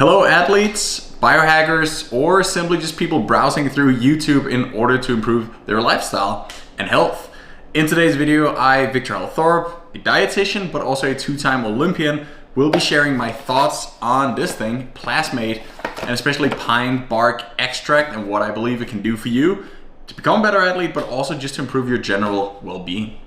Hello athletes, biohackers, or simply just people browsing through YouTube in order to improve their lifestyle and health. In today's video, I, Victor Thorpe, a dietitian but also a two-time Olympian, will be sharing my thoughts on this thing, Plasmaide, and especially pine bark extract and what I believe it can do for you to become a better athlete, but also just to improve your general well-being.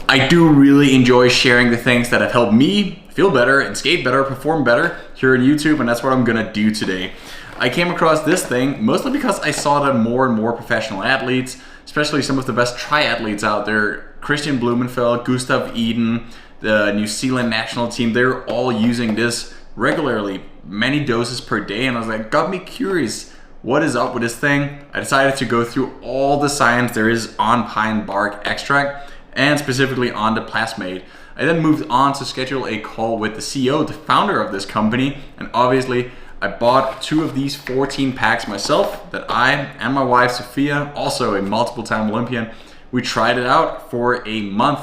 I do really enjoy sharing the things that have helped me feel better and skate better, perform better here on YouTube, and that's what I'm gonna do today. I came across this thing mostly because I saw that more and more professional athletes, especially some of the best triathletes out there, Christian Blumenfeld, Gustav Eden, the New Zealand national team, they're all using this regularly, many doses per day, and I was like, got me curious, what is up with this thing? I decided to go through all the science there is on pine bark extract, and specifically on the Plasmaide. I then moved on to schedule a call with the CEO, the founder of this company, and obviously I bought 2 of these 14 packs myself that I and my wife Sophia, also a multiple time Olympian, we tried it out for a month.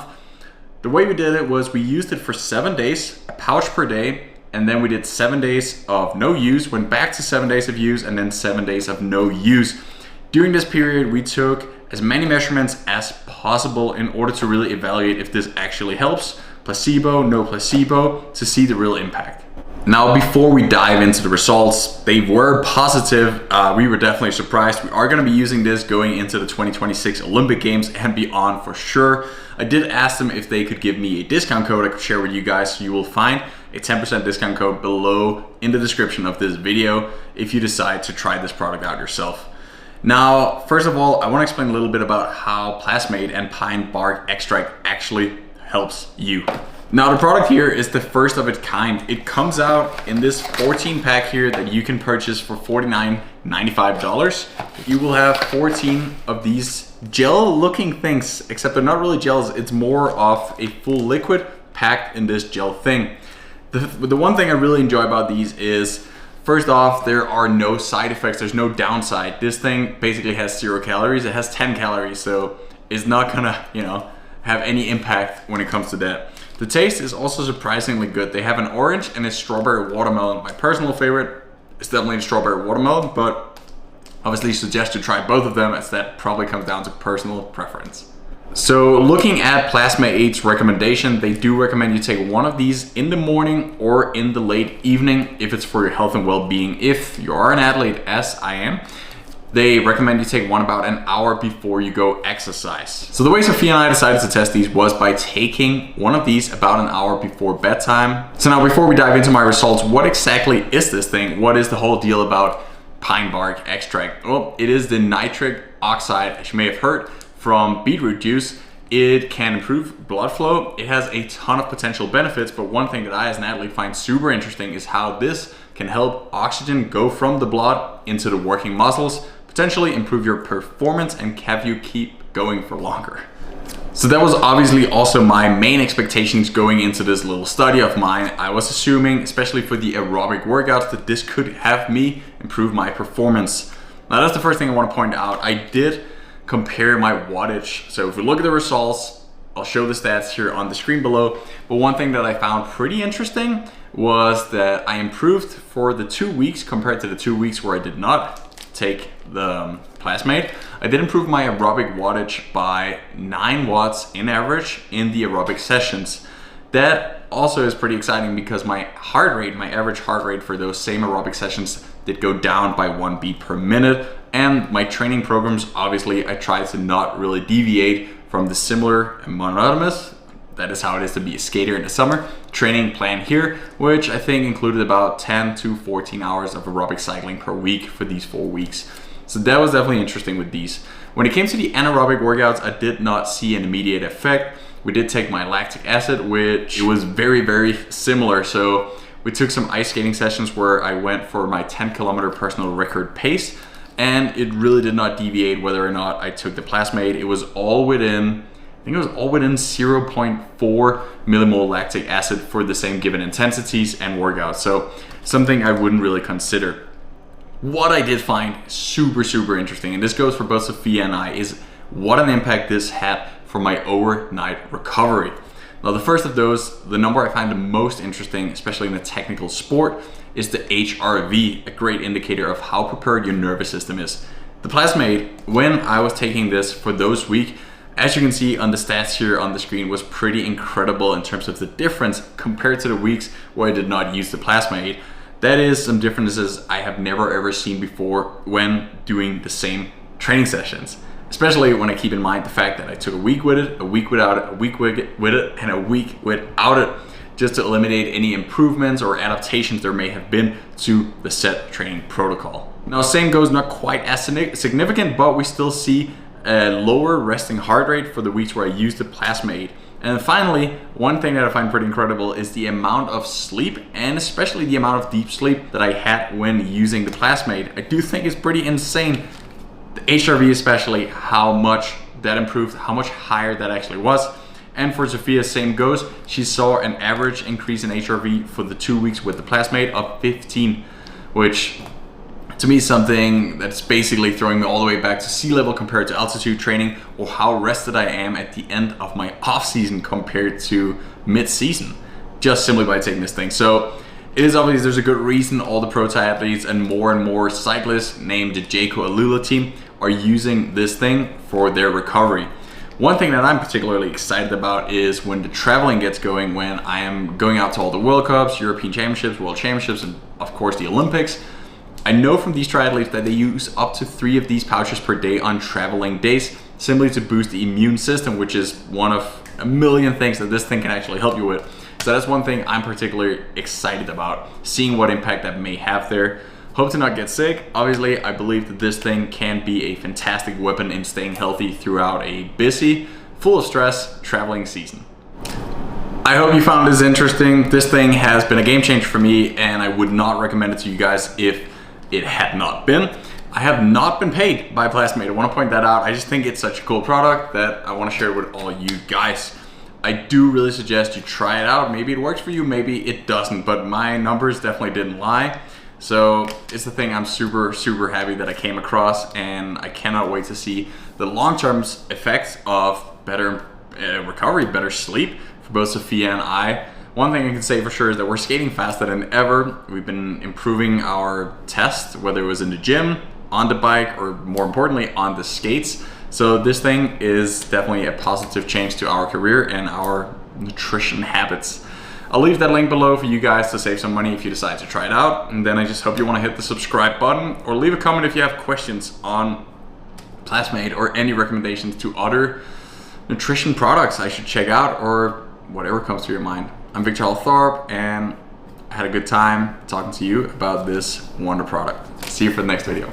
The way we did it was we used it for 7 days, a pouch per day, and then we did 7 days of no use, went back to 7 days of use, and then 7 days of no use. During this period, we took as many measurements as possible in order to really evaluate if this actually helps, placebo, no placebo, to see the real impact. Now, before we dive into the results, they were positive. We were definitely surprised. We are gonna be using this going into the 2026 Olympic Games and beyond for sure. I did ask them if they could give me a discount code I could share with you guys. So you will find a 10% discount code below in the description of this video if you decide to try this product out yourself. Now, first of all, I want to explain a little bit about how Plasmaide and pine bark extract actually helps you. Now, the product here is the first of its kind. It comes out in this 14 pack here that you can purchase for $49.95. You will have 14 of these gel looking things, except they're not really gels. It's more of a full liquid packed in this gel thing. The one thing I really enjoy about these is, first off, there are no side effects, there's no downside. This thing basically has 0 calories, it has 10 calories, so it's not gonna, have any impact when it comes to that. The taste is also surprisingly good. They have an orange and a strawberry watermelon. My personal favorite is definitely the strawberry watermelon, but obviously suggest to try both of them, as that probably comes down to personal preference. So looking at Plasmaide's recommendation, they do recommend you take 1 of these in the morning or in the late evening if it's for your health and well-being. If you are an athlete, as I am, they recommend you take 1 about an hour before you go exercise. So the way Sophia and I decided to test these was by taking 1 of these about an hour before bedtime. So now, before we dive into my results, what exactly is this thing? What is the whole deal about pine bark extract? Well, it is the nitric oxide, as you may have heard, from beetroot juice. It can improve blood flow. It has a ton of potential benefits, but one thing that I as an athlete find super interesting is how this can help oxygen go from the blood into the working muscles, potentially improve your performance and have you keep going for longer. So that was obviously also my main expectations going into this little study of mine. I was assuming, especially for the aerobic workouts, that this could have me improve my performance. Now, that's the first thing I want to point out. I did compare my wattage. So if we look at the results, I'll show the stats here on the screen below. But one thing that I found pretty interesting was that I improved for the 2 weeks compared to the 2 weeks where I did not take the Plasmaide. I did improve my aerobic wattage by 9 watts in average in the aerobic sessions. That also is pretty exciting because my heart rate, my average heart rate for those same aerobic sessions did go down by 1 beat per minute. And my training programs, obviously, I tried to not really deviate from the similar and monotonous, that is how it is to be a skater in the summer, training plan here, which I think included about 10 to 14 hours of aerobic cycling per week for these 4 weeks. So that was definitely interesting with these. When it came to the anaerobic workouts, I did not see an immediate effect. We did take my lactic acid, which it was very, very similar. So we took some ice skating sessions where I went for my 10-kilometer personal record pace, and it really did not deviate whether or not I took the Plasmaide. It was all within, I think it was all within 0.4 millimole lactic acid for the same given intensities and workouts. So something I wouldn't really consider. What I did find super, super interesting, and this goes for both Sophia and I, is what an impact this had for my overnight recovery. Now, the first of those, the number I find the most interesting, especially in a technical sport, is the HRV, a great indicator of how prepared your nervous system is. The Plasmaide, when I was taking this for those weeks, as you can see on the stats here on the screen, was pretty incredible in terms of the difference compared to the weeks where I did not use the Plasmaide. That is some differences I have never ever seen before when doing the same training sessions. Especially when I keep in mind the fact that I took a week with it, a week without it, a week with it, and a week without it, just to eliminate any improvements or adaptations there may have been to the set training protocol. Now, same goes, not quite as significant, but we still see a lower resting heart rate for the weeks where I used the Plasmaide. And finally, one thing that I find pretty incredible is the amount of sleep, and especially the amount of deep sleep that I had when using the Plasmaide. I do think it's pretty insane. The HRV especially, how much that improved, how much higher that actually was. And for Sophia, same goes. She saw an average increase in HRV for the 2 weeks with the Plasmaide of 15, which to me is something that's basically throwing me all the way back to sea level compared to altitude training, or how rested I am at the end of my off season compared to mid-season, just simply by taking this thing. So it is obvious there's a good reason all the pro triathletes and more cyclists named the Jayco Alula team are using this thing for their recovery. One thing that I'm particularly excited about is when the traveling gets going, when I am going out to all the World Cups, European Championships, World Championships, and of course the Olympics. I know from these triathletes that they use up to 3 of these pouches per day on traveling days, simply to boost the immune system, which is one of a million things that this thing can actually help you with. So that's one thing I'm particularly excited about, seeing what impact that may have there. Hope to not get sick. Obviously, I believe that this thing can be a fantastic weapon in staying healthy throughout a busy, full of stress traveling season. I hope you found this interesting. This thing has been a game changer for me, and I would not recommend it to you guys if it had not been. I have not been paid by Plasmaide. I want to point that out. I just think it's such a cool product that I want to share it with all you guys. I do really suggest you try it out. Maybe it works for you, maybe it doesn't, but my numbers definitely didn't lie. So it's the thing I'm super happy that I came across, and I cannot wait to see the long-term effects of better recovery, better sleep for both Sophia and I. One thing I can say for sure is that we're skating faster than ever. We've been improving our test, whether it was in the gym, on the bike, or more importantly, on the skates. So this thing is definitely a positive change to our career and our nutrition habits. I'll leave that link below for you guys to save some money if you decide to try it out. And then I just hope you want to hit the subscribe button, or leave a comment if you have questions on Plasmaide or any recommendations to other nutrition products I should check out, or whatever comes to your mind. I'm Victor Thorpe, and I had a good time talking to you about this wonder product. See you for the next video.